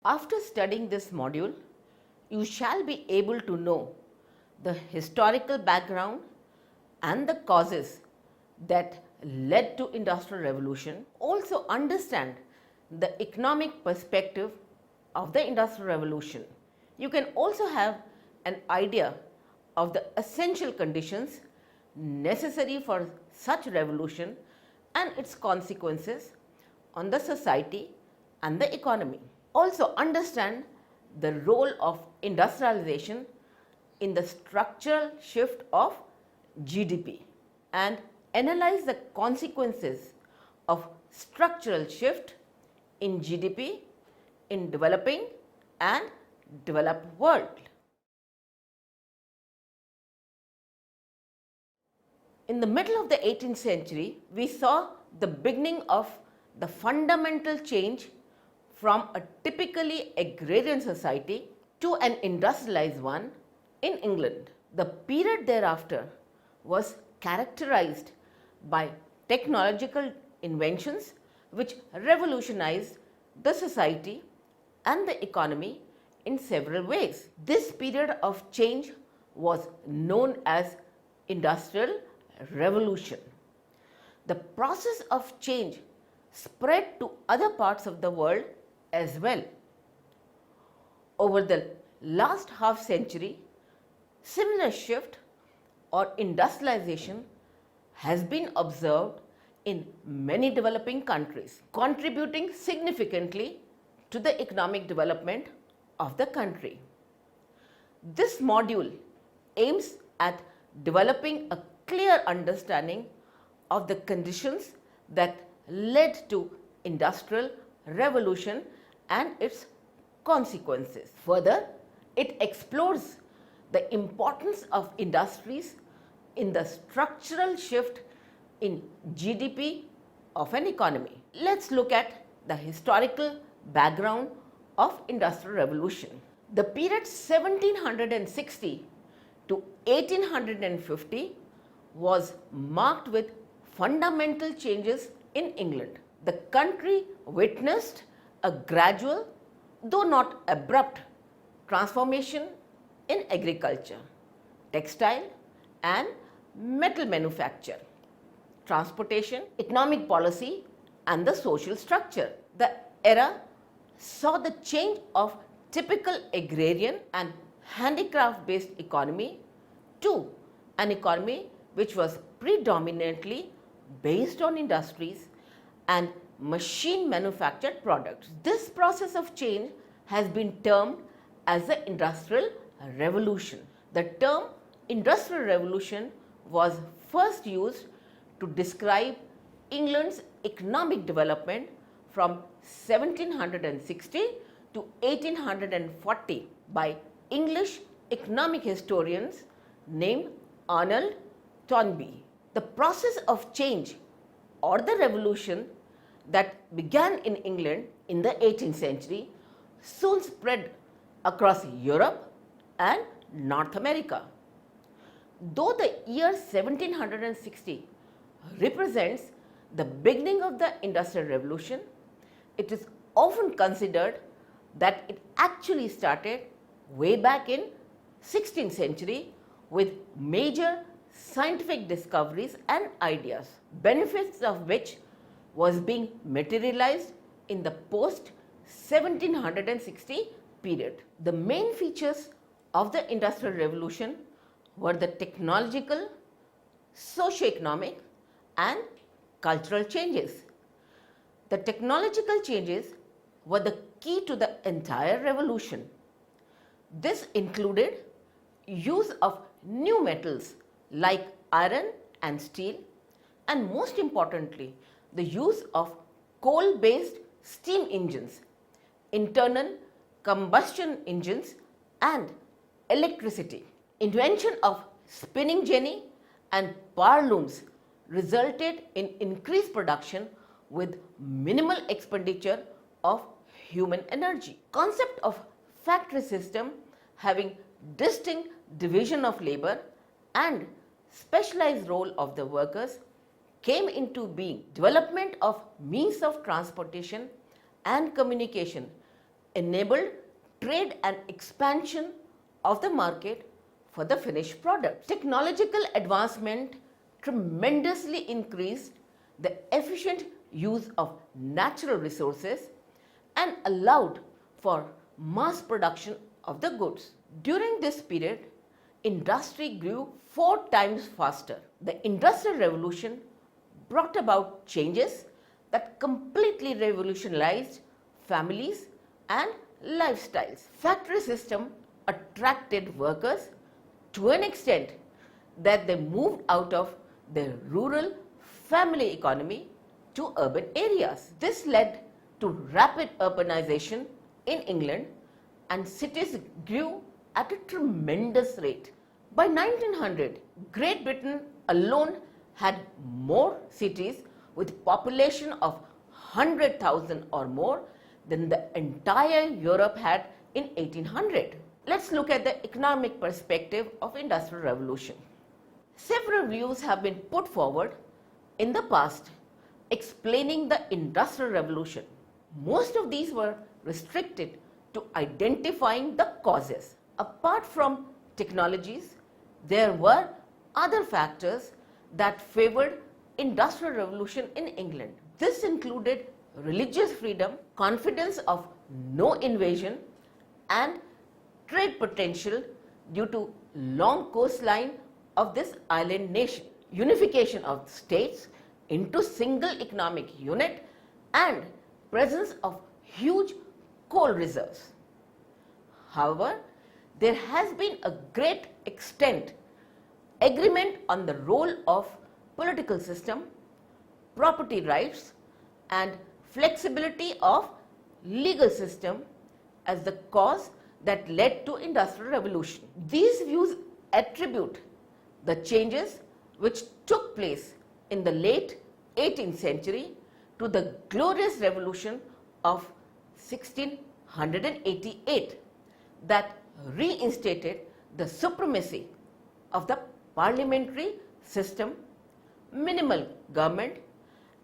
After studying this module, you shall be able to know the historical background and the causes that led to industrial revolution. Also understand the economic perspective of the industrial revolution. You can also have an idea of the essential conditions necessary for such revolution and its consequences on the society and the economy. Also understand the role of industrialization in the structural shift of GDP and analyze the consequences of structural shift in GDP in developing and developed world. In the middle of the 18th century, we saw the beginning of the fundamental change from a typically agrarian society to an industrialized one in England. The period thereafter was characterized by technological inventions which revolutionized the society and the economy in several ways. This period of change was known as Industrial Revolution. The process of change spread to other parts of the world as well. Over the last half century, similar shift or industrialization has been observed in many developing countries, contributing significantly to the economic development of the country. This module aims at developing a clear understanding of the conditions that led to industrial revolution and its consequences. Further, it explores the importance of industries in the structural shift in GDP of an economy. Let's look at the historical background of industrial revolution. The period 1760 to 1850 was marked with fundamental changes in England. The country witnessed a gradual, though not abrupt, transformation in agriculture, textile and metal manufacture, transportation, economic policy and the social structure. The era saw the change of typical agrarian and handicraft based economy to an economy which was predominantly based on industries and machine manufactured products. This process of change has been termed as the Industrial Revolution. The term Industrial Revolution was first used to describe England's economic development from 1760 to 1840 by English economic historians named Arnold Toynbee. The process of change or the revolution that began in England in the 18th century soon spread across Europe and North America. Though the year 1760 represents the beginning of the Industrial Revolution, it is often considered that it actually started way back in 16th century with major scientific discoveries and ideas, benefits of which was being materialized in the post 1760 period. The main features of the Industrial Revolution were the technological, socio-economic and cultural changes. The technological changes were the key to the entire revolution. This included use of new metals like iron and steel, and most importantly, the use of coal-based steam engines, internal combustion engines and electricity. Invention of spinning jenny and power looms resulted in increased production with minimal expenditure of human energy. Concept of factory system having distinct division of labor and specialized role of the workers came into being. Development of means of transportation and communication enabled trade and expansion of the market for the finished product. Technological advancement tremendously increased the efficient use of natural resources and allowed for mass production of the goods. During this period, industry grew 4 times faster. The Industrial Revolution brought about changes that completely revolutionized families and lifestyles. Factory system attracted workers to an extent that they moved out of their rural family economy to urban areas. This led to rapid urbanization in England, and cities grew at a tremendous rate. By 1900, Great Britain alone had more cities with population of 100,000 or more than the entire Europe had in 1800. Let's look at the economic perspective of Industrial Revolution. Several views have been put forward in the past explaining the Industrial Revolution. Most of these were restricted to identifying the causes. Apart from technologies, there were other factors that favored Industrial Revolution in England. This included religious freedom, confidence of no invasion, and trade potential due to long coastline of this island nation, unification of states into single economic unit, and presence of huge coal reserves. However, there has been a great extent agreement on the role of political system, property rights, and flexibility of legal system as the cause that led to Industrial Revolution. These views attribute the changes which took place in the late 18th century to the Glorious Revolution of 1688 that reinstated the supremacy of the parliamentary system, minimal government,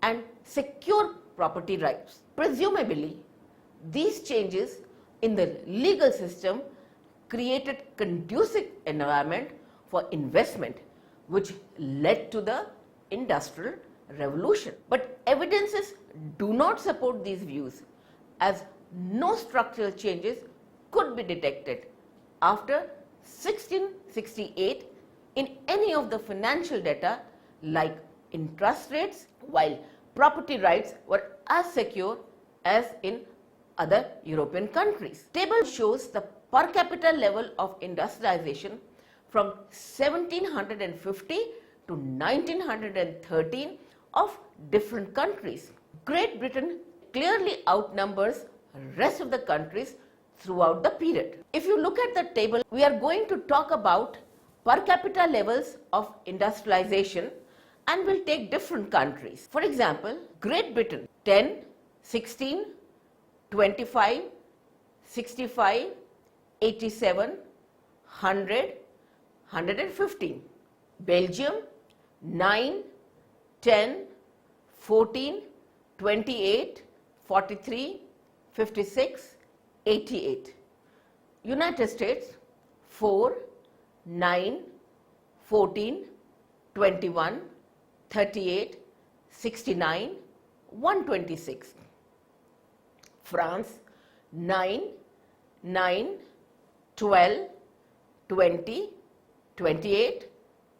and secure property rights. Presumably, these changes in the legal system created conducive environment for investment, which led to the Industrial Revolution. But evidences do not support these views, as no structural changes could be detected after 1668 in any of the financial data like interest rates, while property rights were as secure as in other European countries. Table shows the per capita level of industrialization from 1750 to 1913 of different countries. Great Britain clearly outnumbers rest of the countries throughout the period. If you look at the table, we are going to talk about per capita levels of industrialization and will take different countries. For example, Great Britain 10, 16, 25, 65, 87, 100, 115. Belgium 9, 10, 14, 28, 43, 56, 88. United States 4, 9, 14, 21, 38, 69, 126. France 9, 9, 12, 20, 28,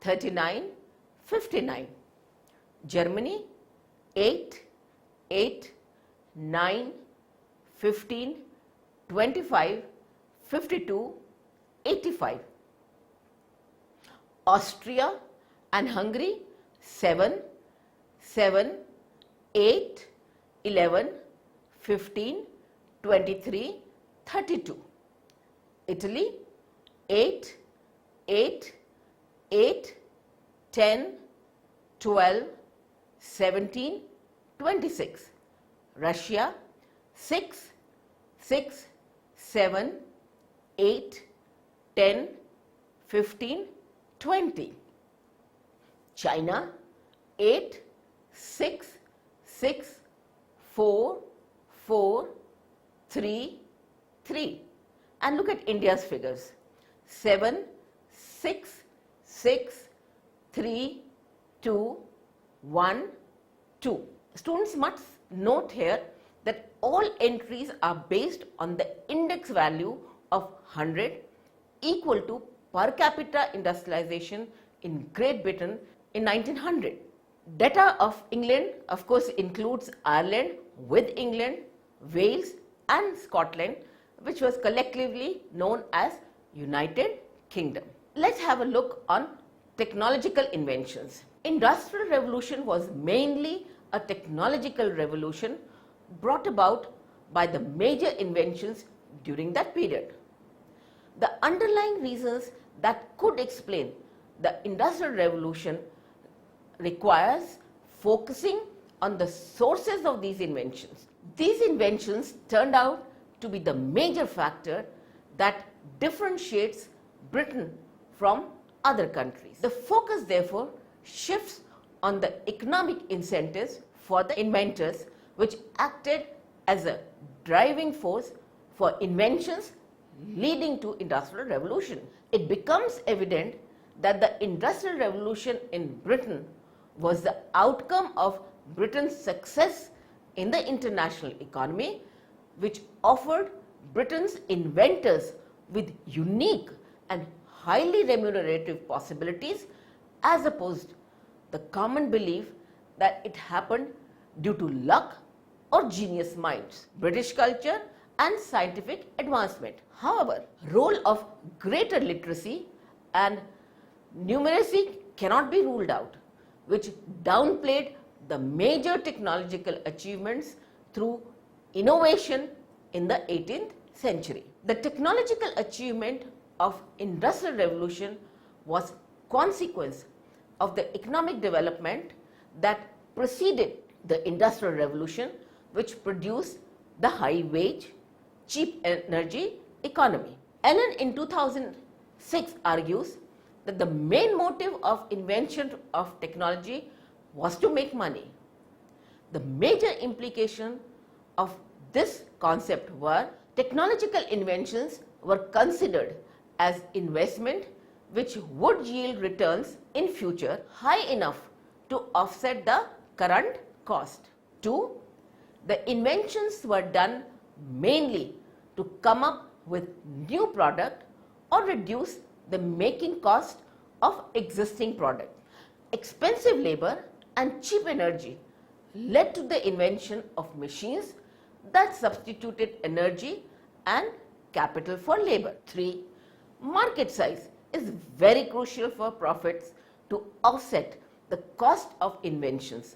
39, 59. Germany 8, 8, 9, 15, 25, 52, 85. Austria and Hungary 7, 7, 8, 11, 15, 23, 32. Italy 8, 8, 8, 10, 12, 17, 26. Russia 6, 6, 7, 8, 10, 15, 20. China 8, 6, 6, 4, 4, 3, 3. And look at India's figures: 7, 6, 6, 3, 2, 1, 2. Students must note here that all entries are based on the index value of 100 equal to per capita industrialization in Great Britain in 1900. Data of England of course includes Ireland with England, Wales and Scotland, which was collectively known as United Kingdom. Let's have a look on technological inventions. Industrial Revolution was mainly a technological revolution brought about by the major inventions during that period. The underlying reasons that could explain the Industrial Revolution requires focusing on the sources of these inventions. These inventions turned out to be the major factor that differentiates Britain from other countries. The focus therefore shifts on the economic incentives for the inventors, which acted as a driving force for inventions leading to Industrial Revolution. It becomes evident that the Industrial Revolution in Britain was the outcome of Britain's success in the international economy, which offered Britain's inventors with unique and highly remunerative possibilities, as opposed to the common belief that it happened due to luck or genius minds, British culture and scientific advancement. However, role of greater literacy and numeracy cannot be ruled out, which downplayed the major technological achievements through innovation in the 18th century. The technological achievement of Industrial Revolution was consequence of the economic development that preceded the Industrial Revolution, which produced the high wage, cheap energy economy. Allen in 2006 argues that the main motive of invention of technology was to make money. The major implication of this concept were technological inventions were considered as investment which would yield returns in future high enough to offset the current cost. 2. The inventions were done mainly to come up with new product or reduce the making cost of existing product. Expensive labor and cheap energy led to the invention of machines that substituted energy and capital for labor. 3. Market size is very crucial for profits to offset the cost of inventions.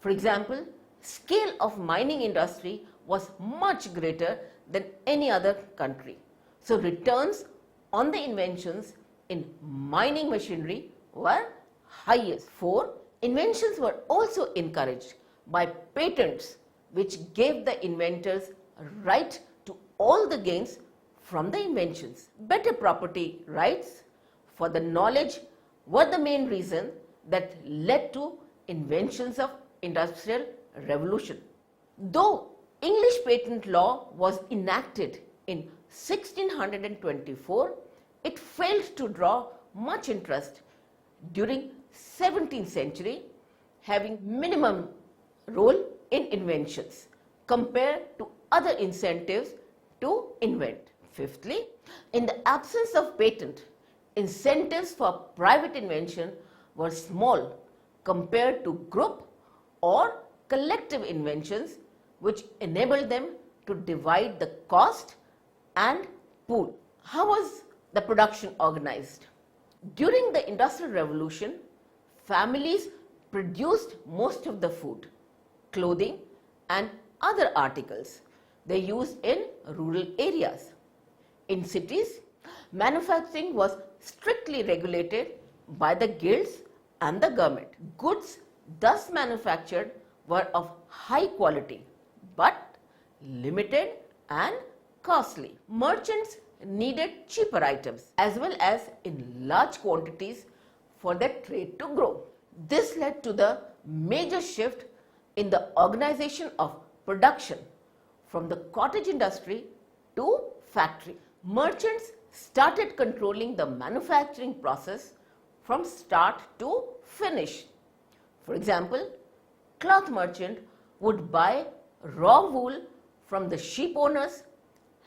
For example, scale of mining industry was much greater than any other country. So returns on the inventions in mining machinery were highest. 4. Inventions were also encouraged by patents, which gave the inventors a right to all the gains from the inventions. Better property rights for the knowledge were the main reason that led to inventions of Industrial Revolution. Though English patent law was enacted in 1624, it failed to draw much interest during 17th century, having minimum role in inventions compared to other incentives to invent. Fifthly, in the absence of patent, incentives for private invention were small compared to group or collective inventions, which enabled them to divide the cost and pool. How was the production organized? During the Industrial Revolution, families produced most of the food, clothing and other articles they used in rural areas. In cities, manufacturing was strictly regulated by the guilds and the government. Goods thus manufactured were of high quality but limited and costly. Merchants needed cheaper items as well as in large quantities for their trade to grow. This led to the major shift in the organization of production from the cottage industry to factory. Merchants started controlling the manufacturing process from start to finish. For example, cloth merchant would buy raw wool from the sheep owners,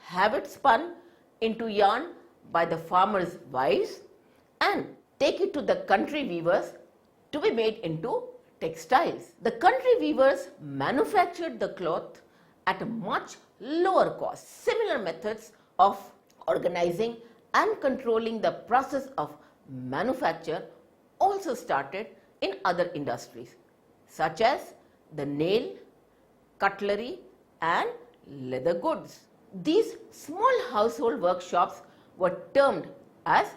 have it spun into yarn by the farmers' wives, and take it to the country weavers to be made into textiles. The country weavers manufactured the cloth at a much lower cost. Similar methods of organizing and controlling the process of manufacture also started in other industries such as the nail, cutlery and leather goods. These small household workshops were termed as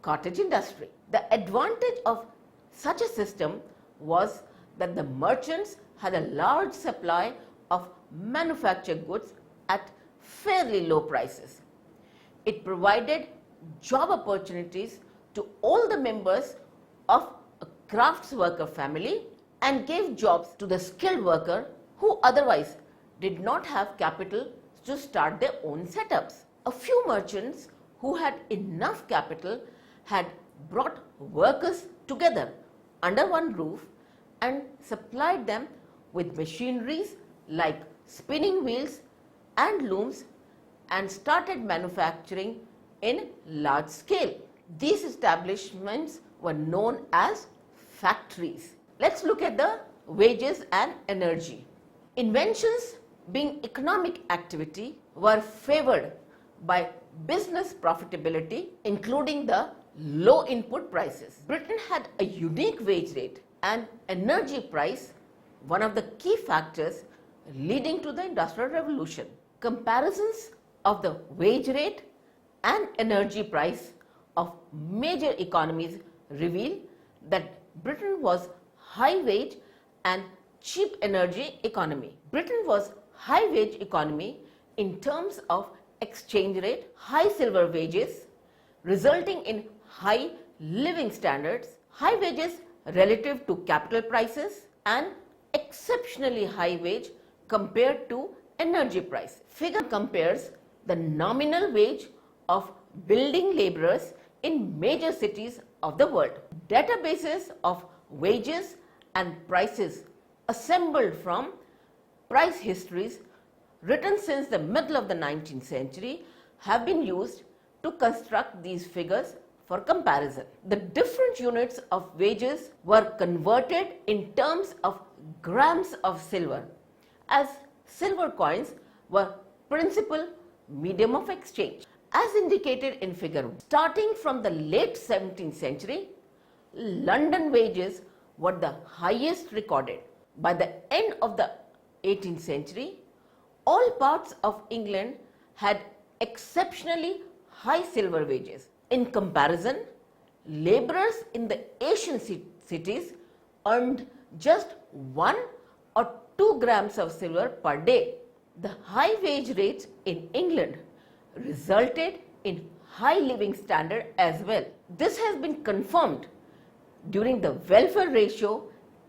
cottage industry. The advantage of such a system was that the merchants had a large supply of manufactured goods at fairly low prices. It provided job opportunities to all the members of a crafts worker family and gave jobs to the skilled worker who otherwise did not have capital to start their own setups. A few merchants who had enough capital had brought workers together under one roof and supplied them with machineries like spinning wheels and looms and started manufacturing in large scale. These establishments were known as factories. Let's look at the wages and energy. Inventions, being economic activity, were favored by business profitability, including the low input prices. Britain had a unique wage rate and energy price, one of the key factors leading to the Industrial Revolution. Comparisons of the wage rate and energy price of major economies reveal that Britain was high wage and cheap energy economy. Britain was high wage economy in terms of exchange rate, high silver wages, resulting in high living standards, high wages relative to capital prices, and exceptionally high wage compared to energy price. Figure compares the nominal wage of building laborers in major cities of the world. Databases of wages and prices assembled from price histories written since the middle of the 19th century have been used to construct these figures for comparison. The different units of wages were converted in terms of grams of silver, as silver coins were principal medium of exchange. As indicated in figure 1, starting from the late 17th century, London wages were the highest recorded. By the end of the 18th century, all parts of England had exceptionally high silver wages. In comparison, laborers in the Asian cities earned just 1 or 2 grams of silver per day. The high wage rates in England resulted in high living standard as well. This has been confirmed during the welfare ratio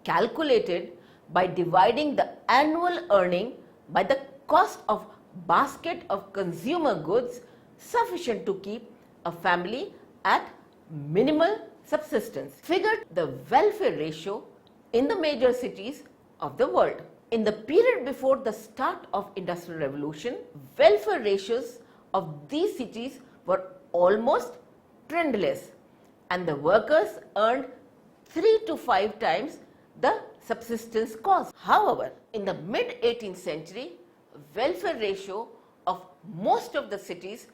calculated by dividing the annual earning by the cost of basket of consumer goods sufficient to keep a family at minimal subsistence. Figure the welfare ratio in the major cities of the world. In the period before the start of Industrial Revolution, welfare ratios of these cities were almost trendless and the workers earned 3 to 5 times the subsistence cost. However, in the mid 18th century, welfare ratio of most of the cities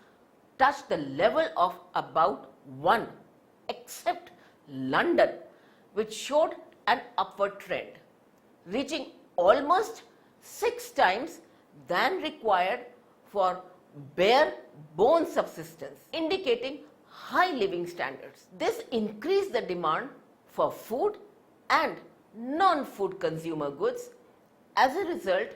touched the level of about 1, except London, which showed an upward trend, reaching almost 6 times than required for bare bone subsistence, indicating high living standards. This increased the demand for food and non-food consumer goods. As a result,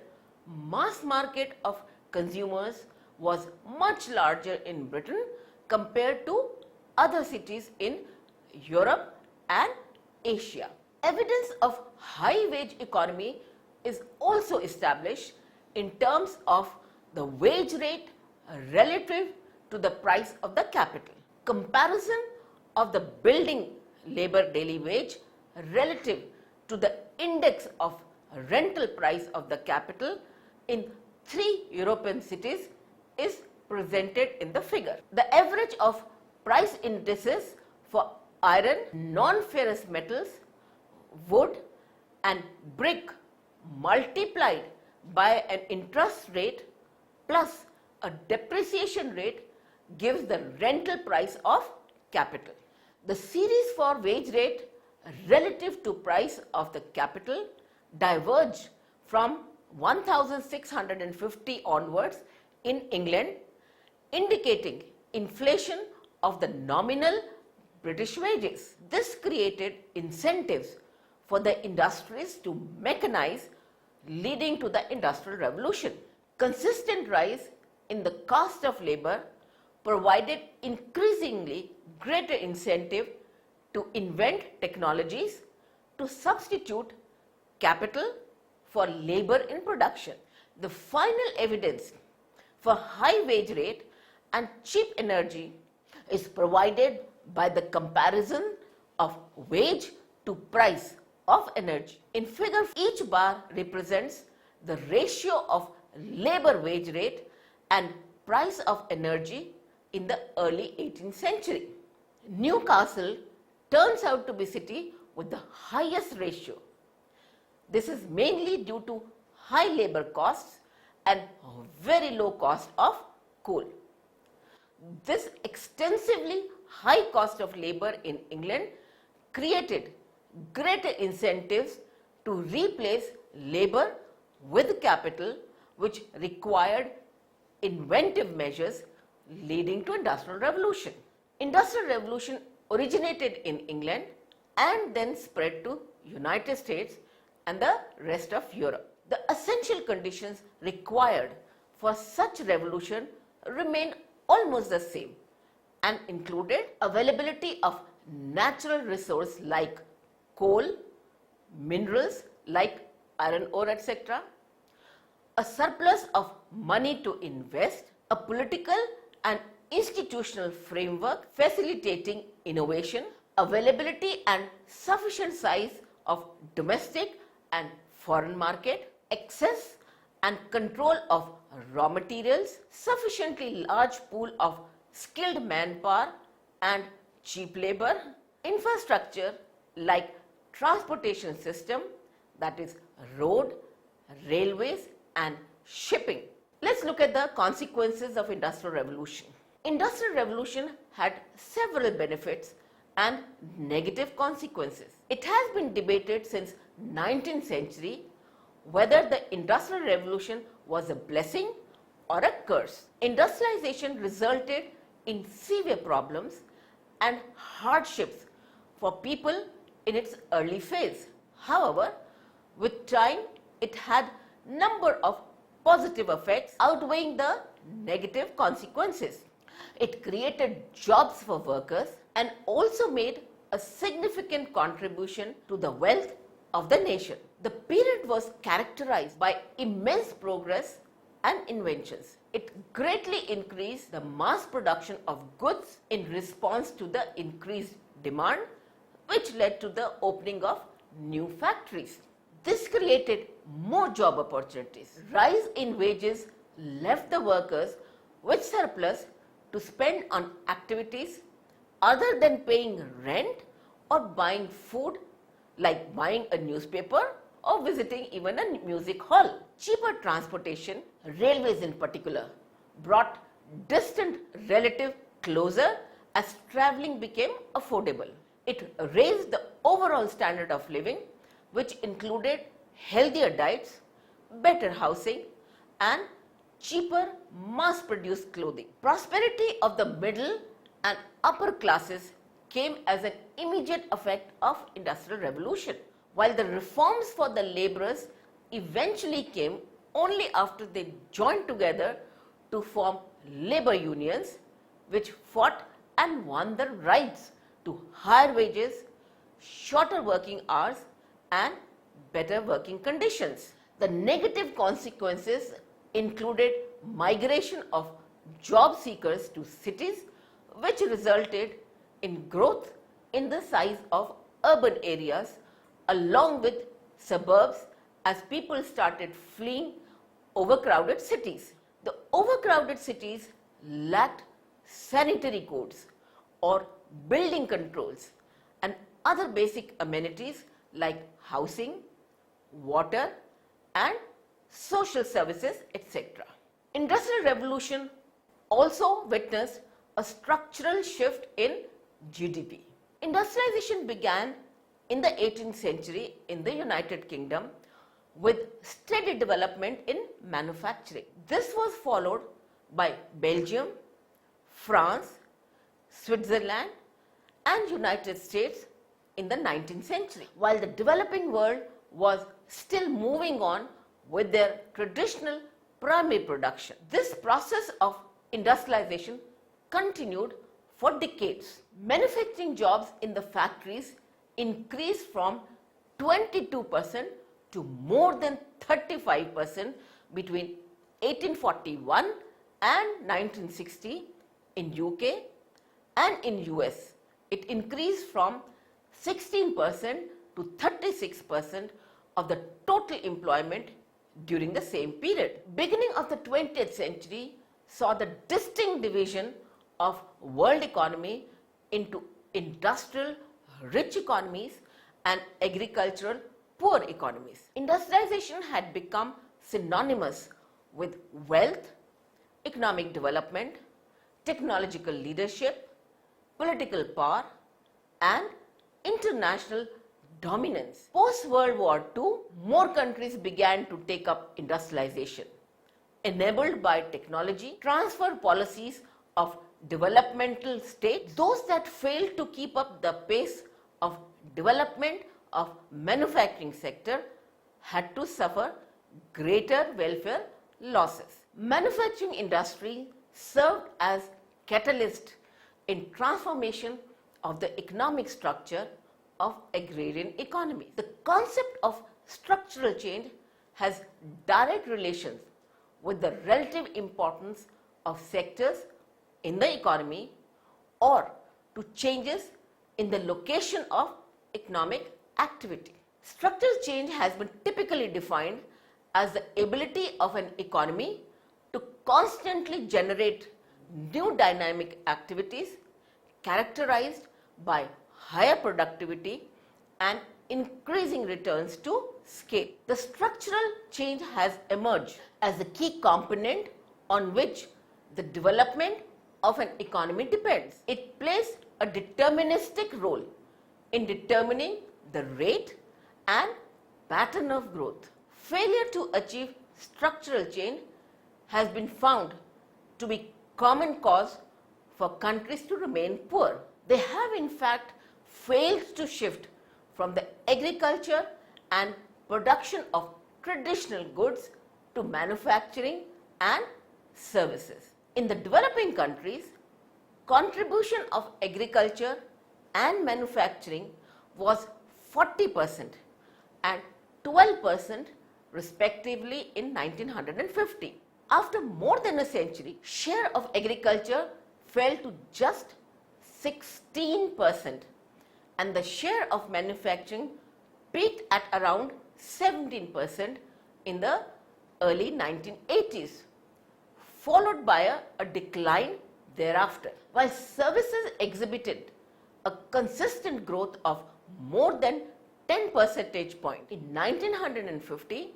mass market of consumers was much larger in Britain compared to other cities in Europe and Asia. Evidence of high wage economy is also established in terms of the wage rate relative to the price of the capital. Comparison of the building labor daily wage relative to the index of rental price of the capital in 3 European cities is presented in the figure. The average of price indices for iron, non-ferrous metals, wood and brick multiplied by an interest rate plus a depreciation rate gives the rental price of capital. The series for wage rate relative to price of the capital diverge from 1650 onwards in England, indicating inflation of the nominal British wages. This created incentives for the industries to mechanize, leading to the Industrial Revolution. Consistent rise in the cost of labor provided increasingly greater incentive to invent technologies to substitute capital for labor in production. The final evidence for high wage rate and cheap energy is provided by the comparison of wage to price of energy. In figure, each bar represents the ratio of labor wage rate and price of energy in the early 18th century. Newcastle turns out to be city with the highest ratio. This is mainly due to high labor costs and very low cost of coal. This extensively high cost of labor in England created greater incentives to replace labor with capital, which required inventive measures leading to Industrial Revolution. Industrial Revolution originated in England and then spread to United States and the rest of Europe. The essential conditions required for such revolution remained almost the same and included availability of natural resource like coal, minerals like iron ore, etc., a surplus of money to invest, a political and institutional framework facilitating innovation, availability and sufficient size of domestic and foreign market, access and control of raw materials, sufficiently large pool of skilled manpower and cheap labor, infrastructure like transportation system, that is road, railways and shipping. Let's look at the consequences of Industrial Revolution. Industrial Revolution had several benefits and negative consequences. It has been debated since 19th century whether the Industrial Revolution was a blessing or a curse. Industrialization resulted in severe problems and hardships for people in its early phase. However, with time, it had number of positive effects outweighing the negative consequences. It created jobs for workers and also made a significant contribution to the wealth of the nation. The period was characterized by immense progress and inventions. It greatly increased the mass production of goods in response to the increased demand, which led to the opening of new factories. This created more job opportunities. Rise in wages left the workers with surplus to spend on activities other than paying rent or buying food, like buying a newspaper or visiting even a music hall. Cheaper transportation, railways in particular, brought distant relative closer as travelling became affordable. It raised the overall standard of living, which included healthier diets, better housing and cheaper mass-produced clothing. Prosperity of the middle and upper classes came as an immediate effect of Industrial Revolution, while the reforms for the labourers eventually came only after they joined together to form labour unions, which fought and won the rights to higher wages, shorter working hours and better working conditions. The negative consequences included migration of job seekers to cities, which resulted in growth in the size of urban areas along with suburbs as people started fleeing overcrowded cities. The overcrowded cities lacked sanitary codes or building controls and other basic amenities like housing, water and social services, etc. Industrial Revolution also witnessed a structural shift in GDP. Industrialization began in the 18th century in the United Kingdom with steady development in manufacturing. This was followed by Belgium, France, Switzerland and United States in the 19th century, while the developing world was still moving on with their traditional primary production. This process of industrialization continued for decades. Manufacturing jobs in the factories increased from 22% to more than 35% between 1841 and 1960 in UK, and in US it increased from 16% to 36% of the total employment during the same period. Beginning of the 20th century saw the distinct division of world economy into industrial rich economies and agricultural poor economies. Industrialization had become synonymous with wealth, economic development, technological leadership, political power and international dominance. Post-World War II, more countries began to take up industrialization. Enabled by technology, transfer policies of developmental states, those that failed to keep up the pace of development of manufacturing sector had to suffer greater welfare losses. Manufacturing industry served as catalyst in transformation of the economic structure of agrarian economy. The concept of structural change has direct relations with the relative importance of sectors in the economy or to changes in the location of economic activity. Structural change has been typically defined as the ability of an economy to constantly generate new dynamic activities characterized by higher productivity and increasing returns to scale. The structural change has emerged as the key component on which the development of an economy depends. It plays a deterministic role in determining the rate and pattern of growth. Failure to achieve structural change has been found to be common cause for countries to remain poor. They have in fact failed to shift from the agriculture and production of traditional goods to manufacturing and services. In the developing countries, contribution of agriculture and manufacturing was 40% and 12% respectively in 1950. After more than a century, share of agriculture fell to just 16% and the share of manufacturing peaked at around 17% in the early 1980s, followed by a decline thereafter. While services exhibited a consistent growth of more than 10 percentage points. In 1950,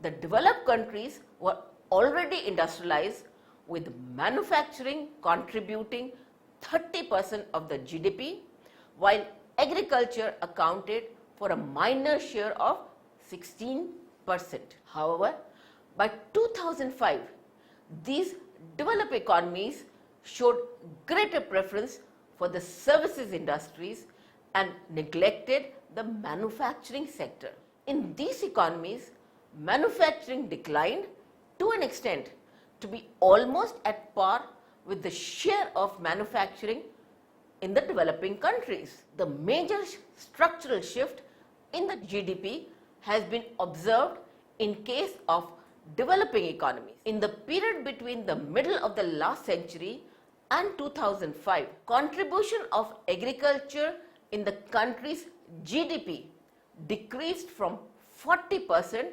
the developed countries were already industrialized with manufacturing contributing 30% of the GDP, while agriculture accounted for a minor share of 16%. However, by 2005, these developed economies showed greater preference for the services industries and neglected the manufacturing sector. In these economies, manufacturing declined to an extent to be almost at par with the share of manufacturing in the developing countries. The major structural shift in the GDP has been observed in case of developing economies. In the period between the middle of the last century and 2005, contribution of agriculture in the country's GDP decreased from 40%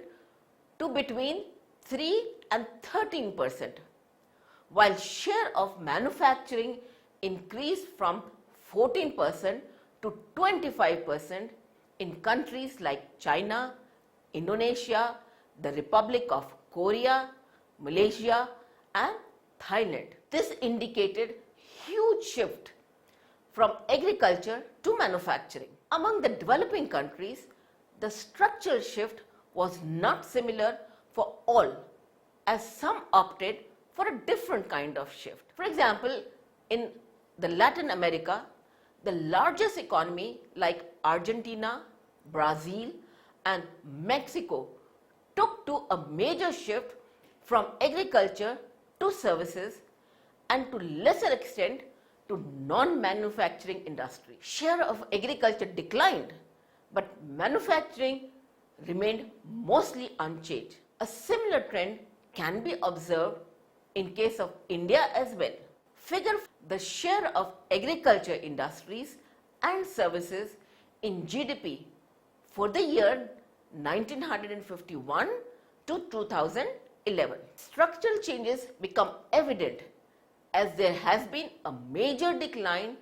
to between 3 and 13%, while share of manufacturing increased from 14% to 25% in countries like China, Indonesia, the Republic of Korea, Malaysia and Thailand. This indicated huge shift from agriculture to manufacturing. Among the developing countries, the structural shift was not similar for all, as some opted for a different kind of shift. For example, in the Latin America, the largest economy like Argentina, Brazil and Mexico took to a major shift from agriculture to services and to lesser extent to non-manufacturing industry. Share of agriculture declined, but manufacturing remained mostly unchanged. A similar trend can be observed in case of India as well. Figure the share of agriculture industries and services in GDP for the year 1951 to 2011. Structural changes become evident as there has been a major decline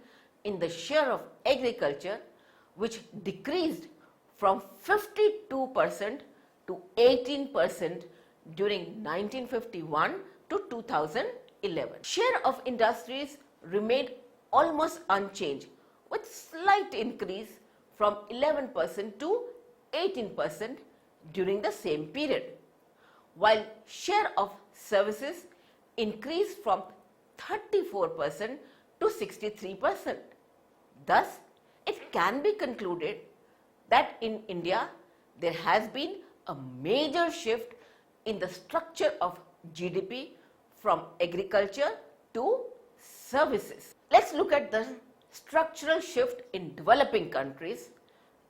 in the share of agriculture, which decreased from 52% to 18% during 1951 to 2011. Share of industries remained almost unchanged, with slight increase from 11% to 18% during the same period, while share of services increased from 34% to 63%. Thus, it can be concluded that in India there has been a major shift in the structure of GDP from agriculture to services. Let's look at the structural shift in developing countries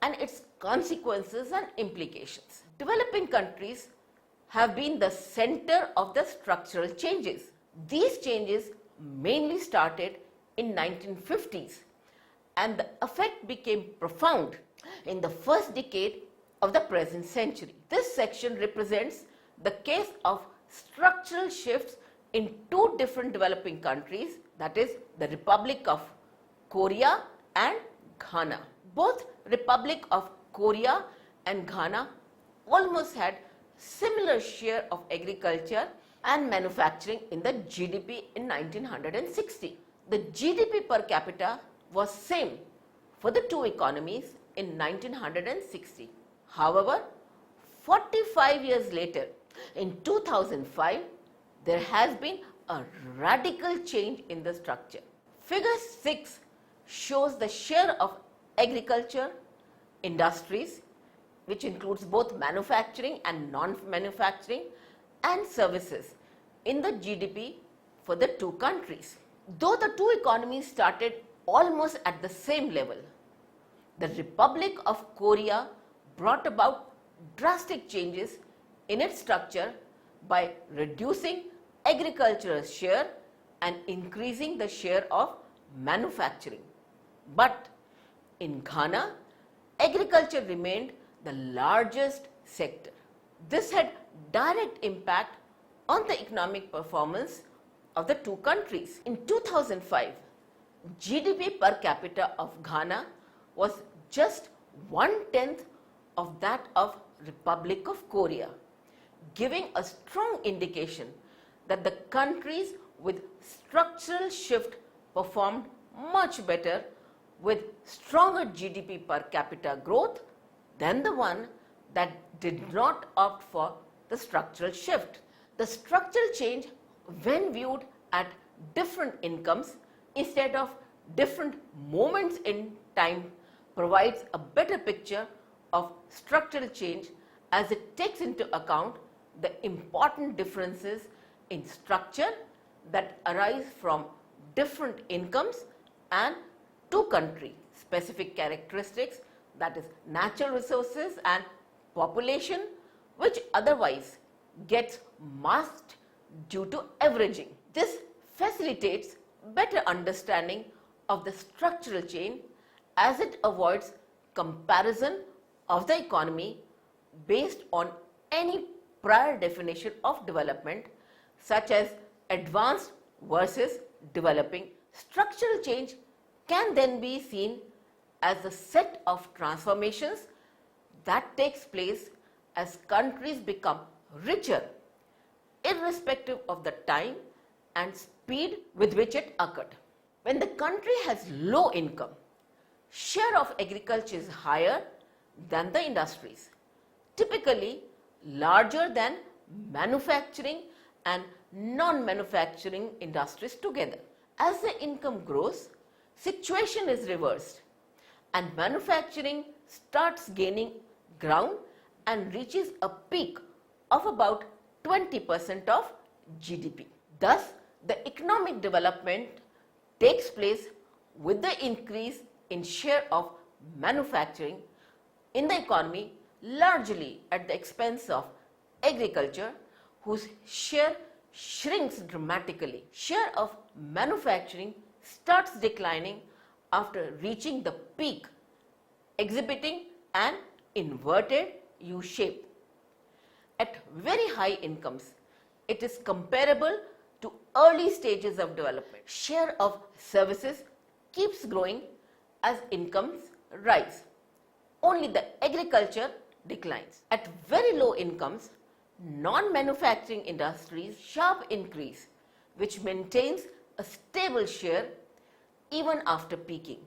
and its consequences and implications. Developing countries have been the center of the structural changes. These changes mainly started in 1950s and the effect became profound in the first decade of the present century. This section represents the case of structural shifts in two different developing countries, that is the Republic of Korea and Ghana. Both Republic of Korea and Ghana almost had similar share of agriculture and manufacturing in the GDP in 1960. The GDP per capita was same for the two economies in 1960. However, 45 years later, in 2005, there has been a radical change in the structure. Figure 6 shows the share of agriculture, industries, which includes both manufacturing and non-manufacturing, and services in the GDP for the two countries. Though the two economies started almost at the same level, the Republic of Korea brought about drastic changes in its structure by reducing agricultural share and increasing the share of manufacturing. But in Ghana, agriculture remained the largest sector. This had direct impact on the economic performance of the two countries. In 2005, GDP per capita of Ghana was just 1/10 of that of Republic of Korea, giving a strong indication that the countries with structural shift performed much better with stronger GDP per capita growth than the one that did not opt for the structural shift. The structural change, when viewed at different incomes instead of different moments in time, provides a better picture of structural change as it takes into account the important differences in structure that arise from different incomes and two country specific characteristics, that is natural resources and population, which otherwise gets masked due to averaging. This facilitates better understanding of the structural change as it avoids comparison of the economy based on any prior definition of development, such as advanced versus developing. Structural change can then be seen as a set of transformations that takes place as countries become richer, irrespective of the time and speed with which it occurred. When the country has low income, share of agriculture is higher than the industries, typically larger than manufacturing and non-manufacturing industries together. As the income grows, situation is reversed and manufacturing starts gaining ground and reaches a peak of about 20% of GDP. Thus, the economic development takes place with the increase in share of manufacturing in the economy, largely at the expense of agriculture, whose share shrinks dramatically. Share of manufacturing starts declining after reaching the peak, exhibiting an inverted U shape. At very high incomes, it is comparable to early stages of development. Share of services keeps growing as incomes rise. Only the agriculture declines. At very low incomes, non-manufacturing industries sharp increase, which maintains a stable share even after peaking.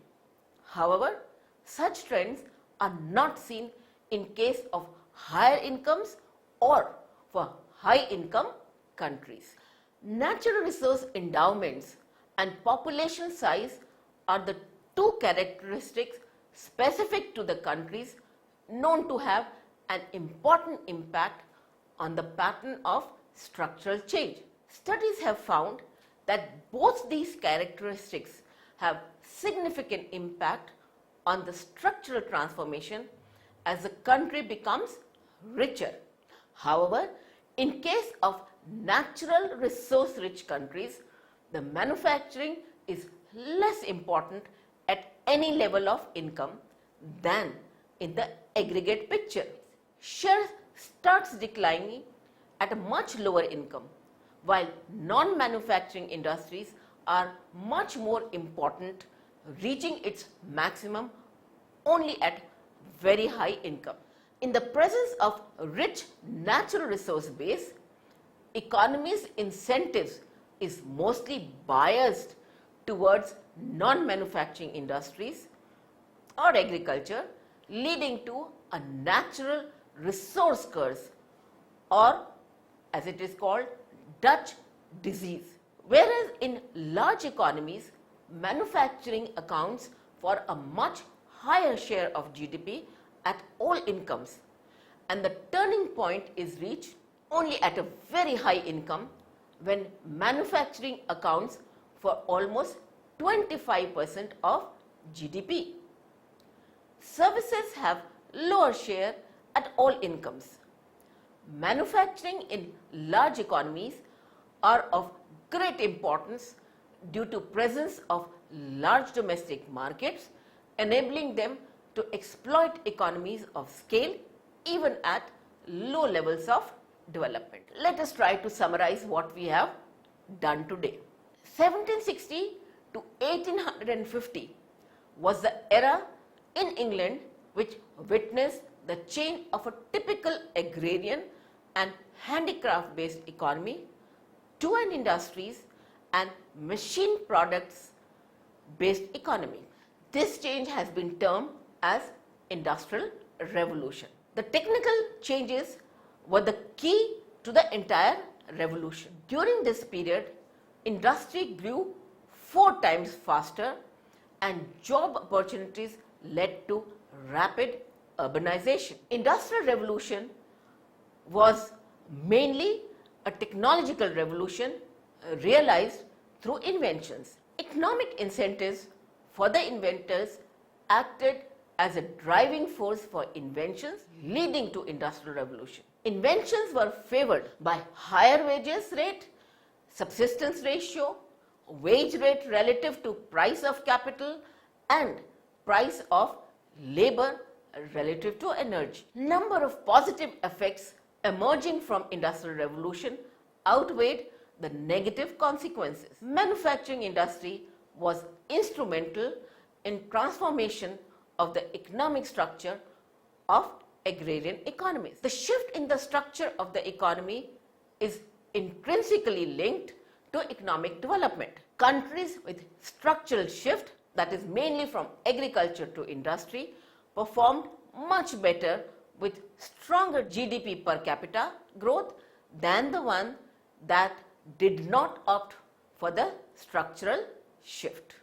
However, such trends are not seen in case of higher incomes or for high income countries. Natural resource endowments and population size are the two characteristics specific to the countries known to have an important impact on the pattern of structural change. Studies have found that both these characteristics have significant impact on the structural transformation as the country becomes richer. However, in case of natural resource rich countries, the manufacturing is less important at any level of income than in the aggregate picture. Share starts declining at a much lower income, while non-manufacturing industries are much more important, reaching its maximum only at very high income. In the presence of rich natural resource base, economy's incentives is mostly biased towards non-manufacturing industries or agriculture, leading to a natural resource curse, or as it is called, Dutch disease. Whereas in large economies, manufacturing accounts for a much higher share of GDP at all incomes, and the turning point is reached only at a very high income when manufacturing accounts for almost 25% of GDP. Services have lower share at all incomes. Manufacturing in large economies are of great importance due to presence of large domestic markets, enabling them to exploit economies of scale even at low levels of development. Let us try to summarize what we have done today. 1760 to 1850 was the era in England which witnessed the change of a typical agrarian and handicraft based economy to an industries and machine products based economy. This change has been termed as Industrial Revolution. The technical changes were the key to the entire revolution. During this period, industry grew 4 times faster and job opportunities led to rapid urbanization. Industrial Revolution was mainly a technological revolution realized through inventions. Economic incentives for the inventors acted as a driving force for inventions leading to Industrial Revolution. Inventions were favored by higher wages rate, subsistence ratio, wage rate relative to price of capital, and price of labor relative to energy. Number of positive effects emerging from Industrial Revolution outweighed the negative consequences. Manufacturing industry was instrumental in transformation of the economic structure of agrarian economies. The shift in the structure of the economy is intrinsically linked to economic development. Countries with structural shift, that is mainly from agriculture to industry, performed much better with stronger GDP per capita growth than the one that did not opt for the structural shift.